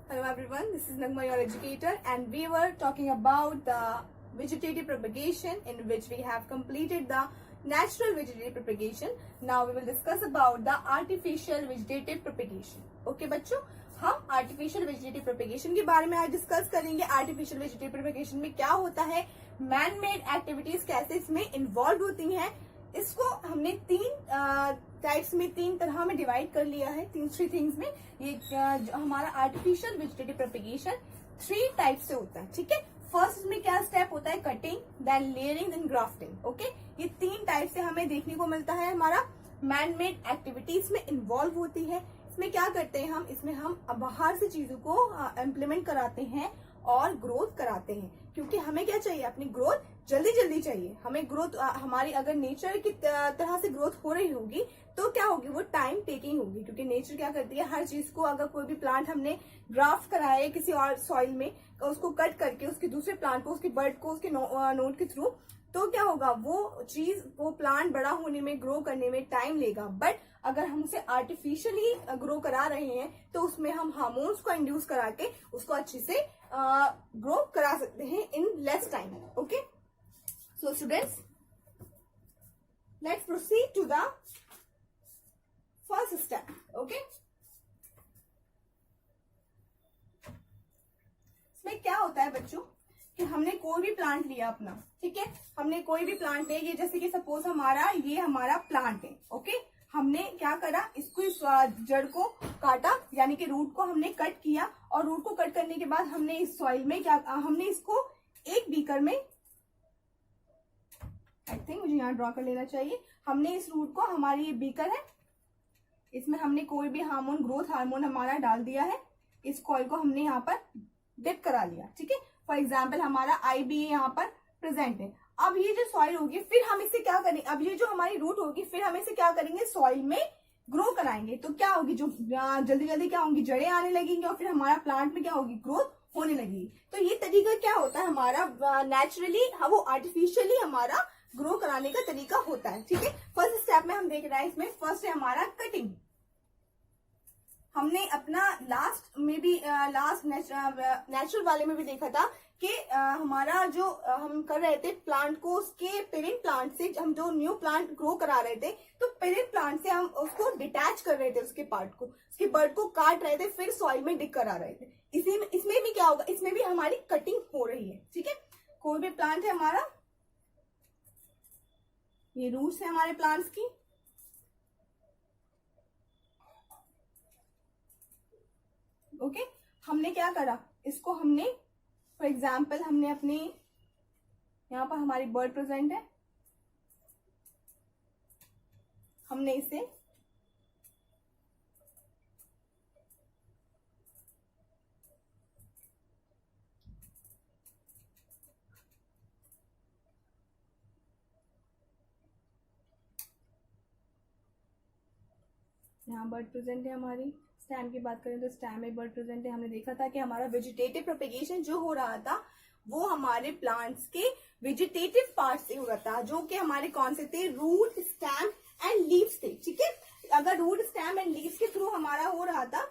Hello everyone, this is Nagma, your educator, and we were talking about the vegetative propagation, in which we have completed the natural vegetative propagation. Now we will discuss about the artificial vegetative propagation. Okay बच्चों, हम artificial vegetative propagation के बारे में आज discuss करेंगे. artificial vegetative propagation में क्या होता है, man made activities कैसे इसमें इन्वॉल्व होती हैं, इसको हमने तीन टाइप्स में, तीन तरह में डिवाइड कर लिया है, थ्री थिंग्स में. ये हमारा आर्टिफिशियल वेजिटेटिव प्रोपेगेशन 3 टाइप से होता है. ठीक है, फर्स्ट में क्या स्टेप होता है, cutting, then layering, then grafting. Okay, ये 3 टाइप से हमें देखने को मिलता है. हमारा मैन मेड एक्टिविटीज में इन्वॉल्व होती है. इसमें क्या करते हैं हम, इसमें हम बाहर से चीजों को इम्प्लीमेंट कराते हैं और ग्रोथ कराते हैं, क्योंकि हमें क्या चाहिए, अपनी ग्रोथ जल्दी जल्दी चाहिए. हमें ग्रोथ हमारी अगर नेचर की तरह से ग्रोथ हो रही होगी तो क्या होगी, वो टाइम टेकिंग होगी, क्योंकि नेचर क्या करती है, हर चीज को, अगर कोई भी प्लांट हमने ग्राफ्ट कराया किसी और सॉइल में, उसको कट करके उसके दूसरे प्लांट को, उसके बर्ड को, उसके नोट के थ्रू, तो क्या होगा, वो चीज, वो प्लांट बड़ा होने में, ग्रो करने में टाइम लेगा. बट अगर हम उसे आर्टिफिशियली ग्रो करा रहे हैं तो उसमें हम हार्मोन्स को इंड्यूस करा के उसको अच्छे से ग्रो करा सकते हैं in less time. Okay, so students, let's proceed to the first step. Okay, इसमें क्या होता है बच्चों कि हमने कोई भी प्लांट लिया अपना, ठीक है, हमने कोई भी प्लांट लिया, ये जैसे कि सपोज ये हमारा प्लांट है. ओके, हमने क्या करा, इसको, इस जड़ को काटा, यानी कि रूट को हमने कट किया, और रूट को कट करने के बाद हमने इस सॉइल में क्या, हमने इसको एक बीकर में, आई थिंक मुझे यहाँ ड्रॉ कर लेना चाहिए, हमने इस रूट को, हमारी ये बीकर है, इसमें हमने कोई भी हार्मोन, ग्रोथ हार्मोन हमारा डाल दिया है. इस कॉइल को हमने यहाँ पर डिप करा लिया. ठीक है, फॉर एग्जाम्पल हमारा IBA यहाँ पर प्रेजेंट है. अब ये जो सॉइल होगी, फिर हम इसे क्या करेंगे, अब ये जो हमारी रूट होगी, फिर हम इसे क्या करेंगे, सॉइल में ग्रो कराएंगे. तो क्या होगी, जो जल्दी जल्दी क्या होंगी, जड़ें आने लगेंगी, और फिर हमारा प्लांट में क्या होगी, ग्रोथ होने लगेगी. तो ये तरीका क्या होता है हमारा, नेचुरली, वो आर्टिफिशियली हमारा ग्रो कराने का तरीका होता है. ठीक है, फर्स्ट स्टेप में हम देख रहे हैं, इसमें फर्स्ट है हमारा कटिंग. हमने अपना लास्ट में भी, लास्ट नेचुरल वाले में भी देखा था कि हमारा जो हम कर रहे थे प्लांट को, उसके पेरेंट प्लांट से हम जो न्यू प्लांट ग्रो करा रहे थे, तो पेरेंट प्लांट से हम उसको डिटैच कर रहे थे, उसके पार्ट को, उसके बर्ड को काट रहे थे, फिर सॉइल में डिग करा रहे थे. इसमें भी क्या होगा, इसमें भी हमारी कटिंग हो रही है. ठीक है, कोई भी प्लांट है हमारा, ये रूट्स है हमारे प्लांट्स की, ओके, हमने क्या करा, इसको हमने, फॉर एग्जाम्पल, हमने अपने, यहाँ पर हमारी बर्ड प्रेजेंट है, हमने इसे यहाँ बर्ड प्रेजेंट है हमारी. स्टैम की बात करें तो स्टैम में बर्ड प्रेजेंट है. हमने देखा था कि हमारा वेजिटेटिव प्रोपेगेशन जो हो रहा था वो हमारे प्लांट्स के वेजिटेटिव पार्ट से हो रहा था, जो कि हमारे कौन से थे, रूट, स्टैम एंड लीव्स थे. ठीक है, अगर रूट, स्टैम एंड लीव्स के थ्रू हमारा हो रहा था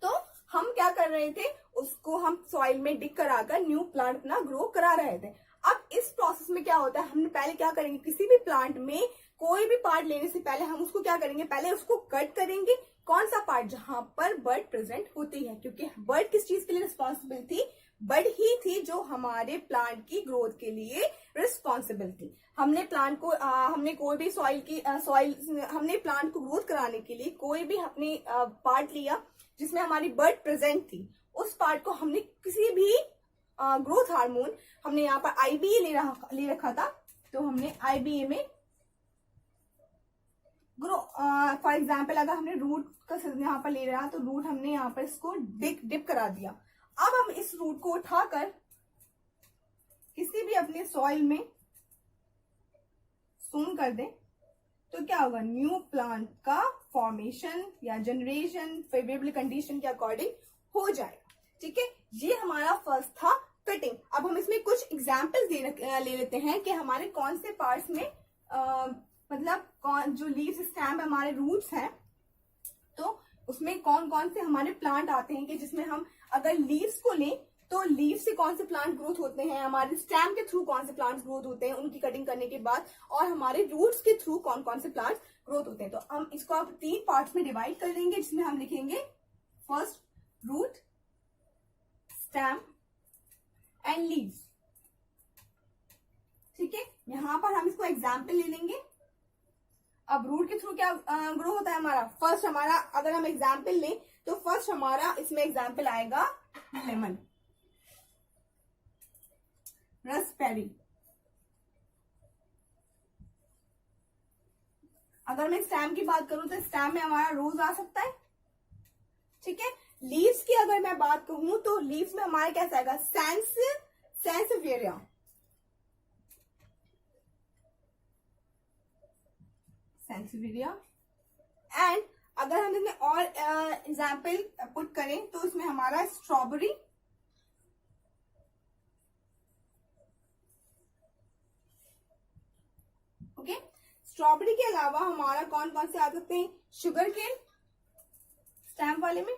तो हम क्या कर रहे थे, उसको हम सॉइल में डिग कराकर न्यू प्लांट अपना ग्रो करा रहे थे. अब इस प्रोसेस में क्या होता है, हमने पहले क्या करेंगे, किसी भी प्लांट में कोई भी पार्ट लेने से पहले हम उसको क्या करेंगे, पहले उसको कट करेंगे. कौन सा पार्ट, जहां पर बर्ड प्रेजेंट होती है, क्योंकि बर्ड किस चीज के लिए रिस्पॉन्सिबल थी, बर्ड ही थी जो हमारे प्लांट की ग्रोथ के लिए रिस्पॉन्सिबल थी. हमने प्लांट को, हमने कोई भी हमने प्लांट को ग्रोथ कराने के लिए कोई भी अपने पार्ट लिया जिसमें हमारी बर्ड प्रेजेंट थी, उस पार्ट को हमने किसी भी ग्रोथ हार्मोन, हमने यहाँ पर IBA ले रखा था, तो हमने IBA में ग्रो, फॉर एग्जाम्पल अगर हमने रूट का यहाँ पर ले रहा, तो रूट हमने यहाँ पर इसको डिप करा दिया. अब हम इस रूट को उठाकर किसी भी अपने सॉइल में सोन कर दें, तो क्या होगा, न्यू प्लांट का फॉर्मेशन या जनरेशन फेवरेबल कंडीशन के अकॉर्डिंग हो जाएगा. ठीक है, ये हमारा फर्स्ट था कटिंग. अब हम इसमें कुछ एग्जाम्पल्स ले लेते हैं कि हमारे कौन से पार्ट्स में, मतलब जो लीव्स, स्टैम, हमारे रूट्स हैं, तो उसमें कौन कौन से हमारे प्लांट आते हैं कि जिसमें हम अगर लीव्स को लें तो लीव से कौन से प्लांट ग्रोथ होते हैं, हमारे स्टेम के थ्रू कौन से प्लांट्स ग्रोथ होते हैं उनकी कटिंग करने के बाद, और हमारे रूट्स के थ्रू कौन कौन से प्लांट्स ग्रोथ होते हैं। तो हम इसको अब 3 पार्ट्स में डिवाइड कर देंगे, जिसमें हम लिखेंगे first root, stem and leaves. ठीक है, यहां पर हम इसको एग्जाम्पल ले लेंगे। अब रूट के थ्रू क्या ग्रो होता है हमारा, फर्स्ट हमारा अगर हम एग्जाम्पल लें तो फर्स्ट हमारा इसमें एग्जाम्पल आएगा लेमन, रास्पबेरी। अगर मैं स्टेम की बात करूं तो स्टेम में हमारा रोज आ सकता है। ठीक है, लीव्स की अगर मैं बात कहूं तो लीव्स में हमारा कैसा आएगा, सैंसेवियरिया, सैंसेवियरिया। एंड अगर हम इसमें और एग्जाम्पल पुट करें तो इसमें हमारा स्ट्रॉबेरी, ओके। स्ट्रॉबेरी के अलावा हमारा कौन कौन से आ सकते हैं, शुगर केन, स्टैम्प वाले में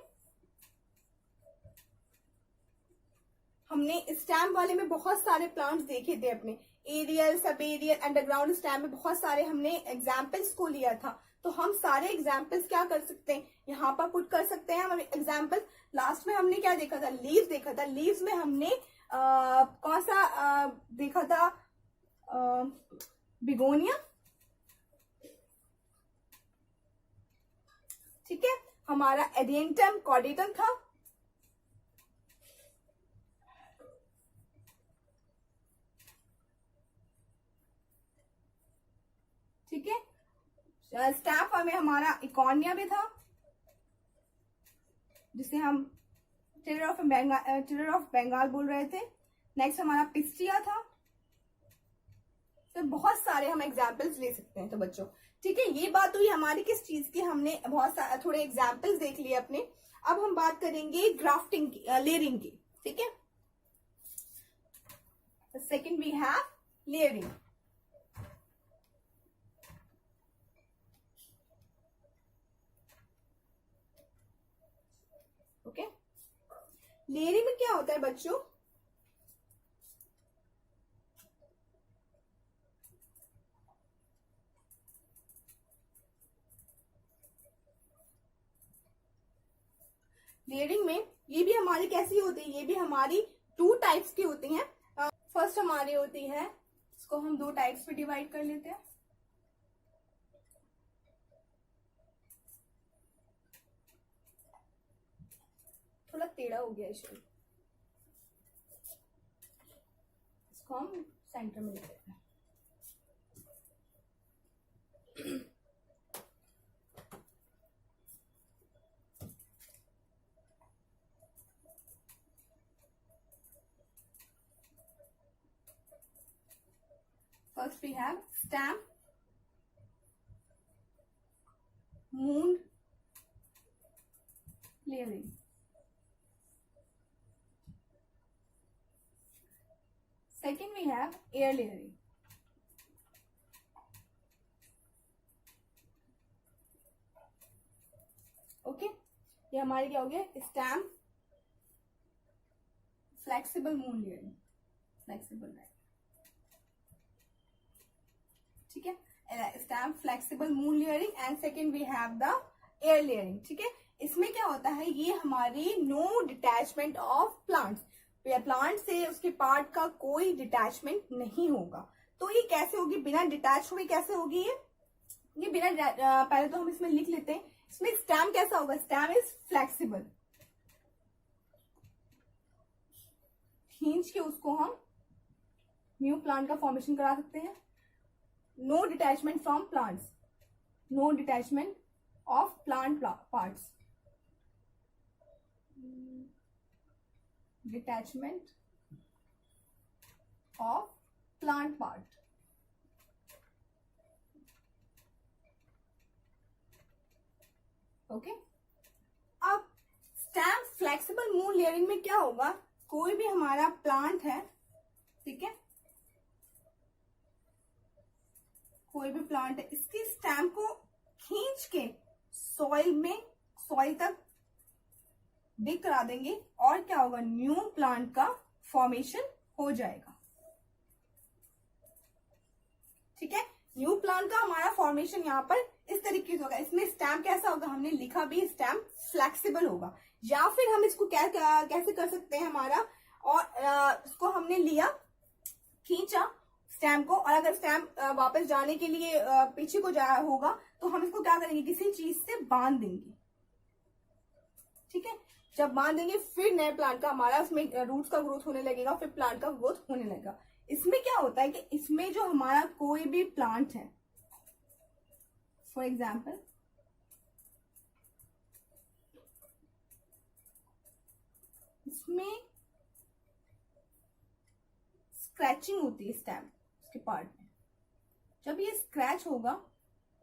हमने स्टैम्प वाले में बहुत सारे प्लांट्स देखे थे अपने, aerial, sub aerial, underground stamp में बहुत सारे हमने एग्जाम्पल्स को लिया था। तो हम सारे एग्जाम्पल्स क्या कर सकते हैं, यहाँ पर पुट कर सकते हैं हम एग्जाम्पल। लास्ट में हमने क्या देखा था, लीव्स देखा था। लीव्स में हमने कौन सा देखा था, बिगोनिया। ठीक है, हमारा एडियंटम कॉर्डेटम था। ठीक है, स्टैम्प में हमारा इकोनिया भी था, जिसे हम टेरर ऑफ बंगाल बोल रहे थे। नेक्स्ट हमारा पिस्टिया था। तो बहुत सारे हम एग्जाम्पल्स ले सकते हैं। तो बच्चों ठीक है, ये बात हुई हमारी किस चीज की, हमने बहुत थोड़े एग्जाम्पल्स देख लिए अपने। अब हम बात करेंगे ग्राफ्टिंग की, लेयरिंग की। ठीक है, second we have layering. Okay, layering में क्या होता है बच्चों, लेयरिंग में ये भी हमारी कैसी होती है, ये भी हमारी 2 टाइप्स की होती हैं। फर्स्ट हमारी होती है, इसको हम 2 टाइप्स में डिवाइड कर लेते हैं। थोड़ा टेढ़ा हो गया इसको हम सेंटर में लेते हैं। First we have stem, moon layering. Second we have air layering. Okay, ये हमारे क्या हो गया, stem, flexible mound layering, flexible line. ठीक है, stamp, flexible mound layering and second we have the air layering. ठीक है, इसमें क्या होता है, ये हमारी no detachment of plants, plant से उसके पार्ट का कोई डिटैचमेंट नहीं होगा। तो ये कैसे होगी, बिना डिटैच हुए कैसे होगी ये बिना पहले तो हम इसमें लिख लेते हैं। इसमें स्टैम कैसा होगा, स्टैम इज फ्लेक्सिबल, खींच के उसको हम न्यू प्लांट का फॉर्मेशन करा सकते हैं। No detachment from plants, no detachment of plant parts, detachment of plant part. Okay, अब स्टैम्प फ्लेक्सिबल मून लेयरिंग में क्या होगा, कोई भी हमारा प्लांट है, ठीक है, कोई भी प्लांट है, इसकी स्टैम्प को खींच के सॉइल तक डिग करा देंगे और क्या होगा, न्यू प्लांट का फॉर्मेशन हो जाएगा। ठीक है, न्यू प्लांट का हमारा फॉर्मेशन यहाँ पर इस तरीके से होगा। इसमें स्टेम कैसा होगा, हमने लिखा भी स्टेम फ्लेक्सिबल होगा। या फिर हम इसको कैसे कर सकते हैं हमारा, और इसको हमने लिया, खींचा स्टेम को, और अगर स्टेम वापस जाने के लिए पीछे को जा होगा तो हम इसको क्या करेंगे, किसी चीज से बांध देंगे। ठीक है, जब बांध देंगे फिर नए प्लांट का हमारा उसमें रूट्स का ग्रोथ होने लगेगा, फिर प्लांट का ग्रोथ होने लगेगा। इसमें क्या होता है कि इसमें जो हमारा कोई भी प्लांट है, फॉर एग्जाम्पल इसमें स्क्रैचिंग होती है स्टेम उसके पार्ट में। जब ये स्क्रैच होगा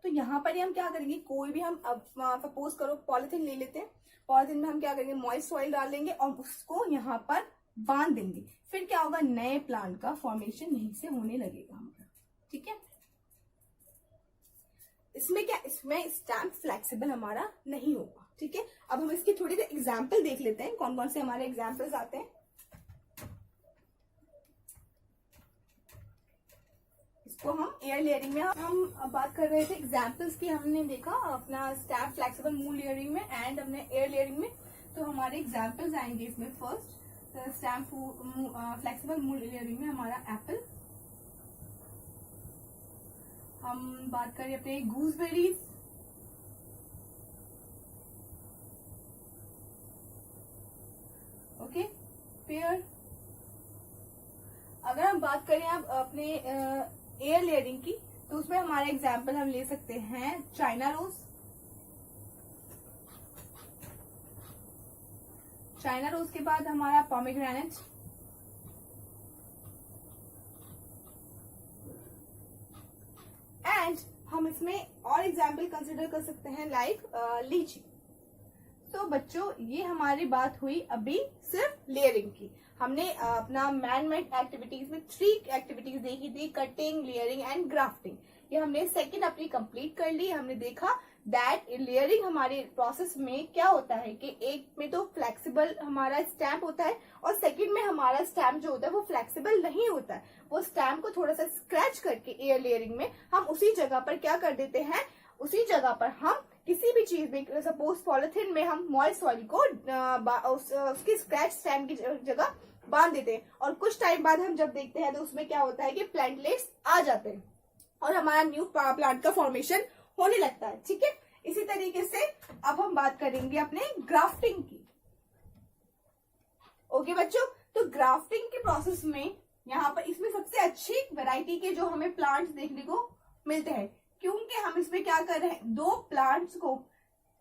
तो यहाँ पर ही हम क्या करेंगे, कोई भी हम अब सपोज करो पॉलिथीन ले लेते हैं, पॉलिथीन में हम क्या करेंगे, मॉइस्ट सॉइल डाल देंगे और उसको यहाँ पर बांध देंगे। फिर क्या होगा, नए प्लांट का फॉर्मेशन यहीं से होने लगेगा हमारा। ठीक है, इसमें क्या, इसमें स्टेम फ्लेक्सिबल हमारा नहीं होगा। ठीक है, अब हम इसकी थोड़ी सी एग्जाम्पल देख लेते हैं, कौन कौन से हमारे एग्जाम्पल्स आते हैं। इसको हम एयर लेयरिंग में हम बात कर रहे थे एग्जाम्पल्स की, हमने देखा अपना स्टेम फ्लेक्सिबल मूल लेयरिंग में एंड हमने एयर लेयरिंग में। तो हमारे एग्जाम्पल्स आएंगे इसमें। फर्स्ट स्टेम फ्लेक्सिबल मूल लेयरिंग में हमारा एप्पल, हम बात करें अपने गूसबेरीज, ओके, पेयर। अगर हम बात करें अब अपने एयर लेयरिंग की, तो उसमें हमारा एग्जाम्पल हम ले सकते हैं चाइना रोज। चाइना रोज के बाद हमारा पोमेग्रेनेट, एंड हम इसमें और एग्जाम्पल कंसिडर कर सकते हैं लाइक लीची। तो बच्चों ये हमारी बात हुई अभी सिर्फ लेयरिंग की। हमने अपना मैन मेड एक्टिविटीज में 3 एक्टिविटीज देखी थी, कटिंग, लेयरिंग एंड ग्राफ्टिंग। ये हमने सेकंड अपनी कंप्लीट कर ली। हमने देखा दैट लेयरिंग हमारे प्रोसेस में क्या होता है कि एक में तो फ्लेक्सिबल हमारा स्टैम्प होता है और सेकंड में हमारा स्टैम्प जो होता है वो फ्लेक्सिबल नहीं होता है। वो स्टैम्प को थोड़ा सा स्क्रैच करके एयर लेयरिंग में हम उसी जगह पर क्या कर देते हैं, उसी जगह पर हम किसी भी चीज में, सपोज पॉलिथीन में हम मॉइस्ट सॉइल को उसकी स्क्रैच स्टैम्प की जगह बांध देते हैं, और कुछ टाइम बाद हम जब देखते हैं तो उसमें क्या होता है कि प्लांटलेट्स आ जाते हैं और हमारा न्यू प्लांट का फॉर्मेशन होने लगता है। ठीक है, इसी तरीके से अब हम बात करेंगे अपने ग्राफ्टिंग की। ओके बच्चों, तो ग्राफ्टिंग के प्रोसेस में यहाँ पर इसमें सबसे अच्छी वैरायटी के जो हमें प्लांट्स देखने को मिलते हैं, क्योंकि हम इसमें क्या कर रहे हैं, 2 प्लांट्स को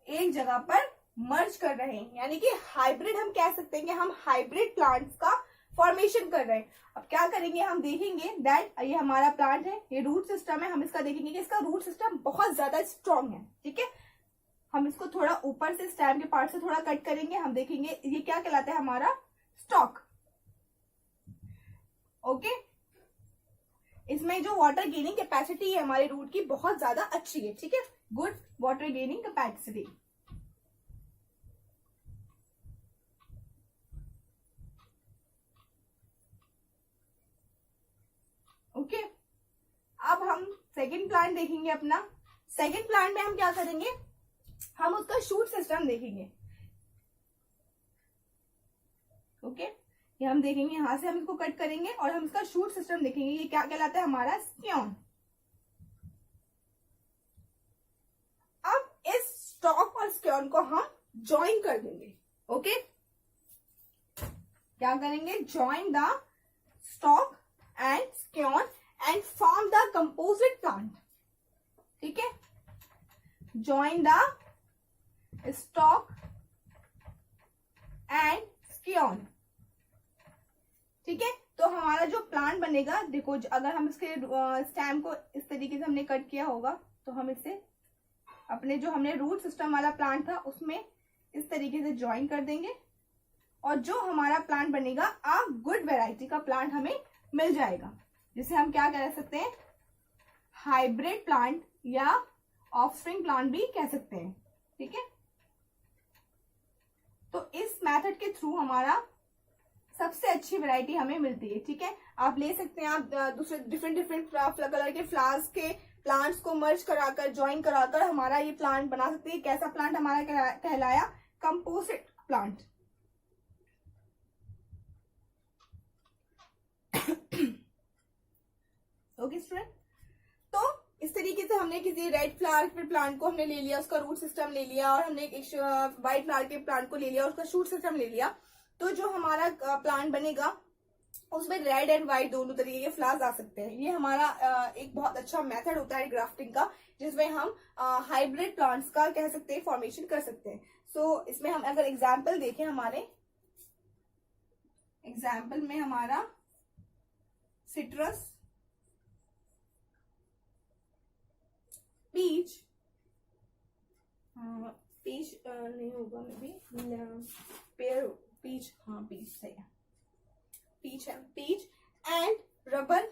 एक जगह पर मर्ज कर रहे हैं, यानी कि हाइब्रिड हम कह सकते हैं कि हम हाइब्रिड प्लांट्स का फॉर्मेशन कर रहे हैं। अब क्या करेंगे, हम देखेंगे दैट ये हमारा प्लांट है, ये रूट सिस्टम है, हम इसका देखेंगे कि इसका रूट सिस्टम बहुत ज्यादा स्ट्रॉन्ग है। ठीक है, हम इसको थोड़ा ऊपर से स्टेम के पार्ट से थोड़ा कट करेंगे, हम देखेंगे ये क्या कहलाता है, हमारा स्टॉक। ओके, इसमें जो वाटर गेनिंग कैपेसिटी है हमारे रूट की बहुत ज्यादा अच्छी है। ठीक है, good water gaining capacity. Okay, अब हम सेकंड प्लांट देखेंगे अपना। सेकंड प्लांट में हम क्या करेंगे, हम उसका शूट सिस्टम देखेंगे। ओके, ये हम देखेंगे, यहां से हम इसको कट करेंगे और हम इसका शूट सिस्टम देखेंगे। ये क्या कहलाता है, हमारा स्क्योन। अब इस स्टॉक और स्क्योन को हम ज्वाइन कर देंगे। ओके, क्या करेंगे, join the stock and scion and form the composite plant. ठीक है, join the stock and scion. ठीक है, तो हमारा जो प्लांट बनेगा, देखो अगर हम इसके स्टेम को इस तरीके से हमने कट किया होगा तो हम इसे अपने जो हमने रूट सिस्टम वाला प्लांट था उसमें इस तरीके से ज्वाइन कर देंगे और जो हमारा प्लांट बनेगा आ गुड वैरायटी का प्लांट हमें मिल जाएगा, जिसे हम क्या कह सकते हैं, हाइब्रिड प्लांट या ऑफस्प्रिंग प्लांट भी कह सकते हैं। ठीक है, तो इस मेथड के थ्रू हमारा सबसे अच्छी वैरायटी हमें मिलती है। ठीक है, आप ले सकते हैं, आप दूसरे डिफरेंट कलर के फ्लावर्स के प्लांट्स को मर्ज कराकर ज्वाइन कराकर हमारा ये प्लांट बना सकते हैं। कैसा प्लांट हमारा कहलाया? Composite plant. ओके स्टूडेंट, तो इस तरीके से हमने किसी रेड फ्लावर के प्लांट को हमने ले लिया, उसका रूट सिस्टम ले लिया, और हमने एक व्हाइट फ्लावर के प्लांट को ले लिया, उसका शूट सिस्टम ले लिया। तो जो हमारा प्लांट बनेगा उसमें रेड एंड व्हाइट दोनों तरीके के फ्लावर्स आ सकते हैं। ये हमारा एक बहुत अच्छा मेथड होता है ग्राफ्टिंग का, जिसमें हम हाइब्रिड प्लांट्स का कह सकते हैं फॉर्मेशन कर सकते हैं। सो इसमें हम अगर एग्जाम्पल देखें, हमारे एग्जाम्पल में हमारा सिट्रस, पीच, पीच नहीं होगा मे बी, पेयर, पीच, हाँ पीच सही है, पीच है, पीच एंड रबर।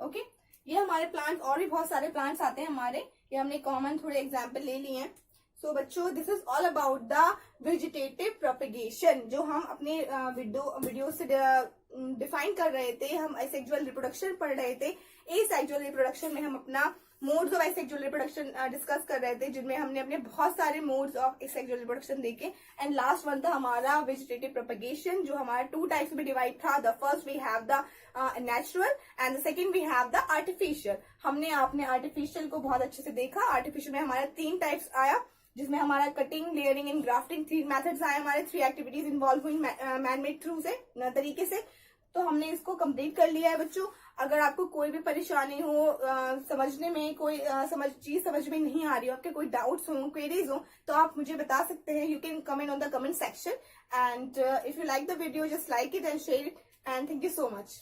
ओके, ये हमारे प्लांट, और भी बहुत सारे प्लांट्स आते हैं हमारे, ये हमने कॉमन थोड़े एग्जाम्पल ले लिए हैं। सो बच्चों, this is all about the vegetative propagation, जो हम अपने वीडियो से डिफाइन कर रहे थे। हम एसेक्सुअल रिप्रोडक्शन पढ़ रहे थे। एसेक्सुअल रिप्रोडक्शन में हम अपना modes of asexual reproduction discuss कर रहे थे, जिनमें हमने अपने बहुत सारे मोड्स ऑफ एसेक्सुअल रिप्रोडक्शन देखे। एंड लास्ट वन था हमारा वेजिटेटिव प्रोपेगेशन, जो हमारा 2 टाइप्स में डिवाइड था। The first we have the natural and the second we have the artificial. हमने आपने आर्टिफिशियल को बहुत अच्छे से देखा। आर्टिफिशियल में हमारा 3 टाइप्स आया, जिसमें हमारा cutting, layering and grafting 3 methods आए हमारे, 3 एक्टिविटीज इन्वॉल्व हुई मैन मेड थ्रू से तरीके से। तो हमने इसको कंप्लीट कर लिया है बच्चों। अगर आपको कोई भी परेशानी हो, समझने में कोई चीज समझ में नहीं आ रही हो, आपके कोई डाउट्स हो, क्वेरीज हो, तो आप मुझे बता सकते हैं। You can comment on the comment section, and if you like the video just like it and share it, and thank you so much.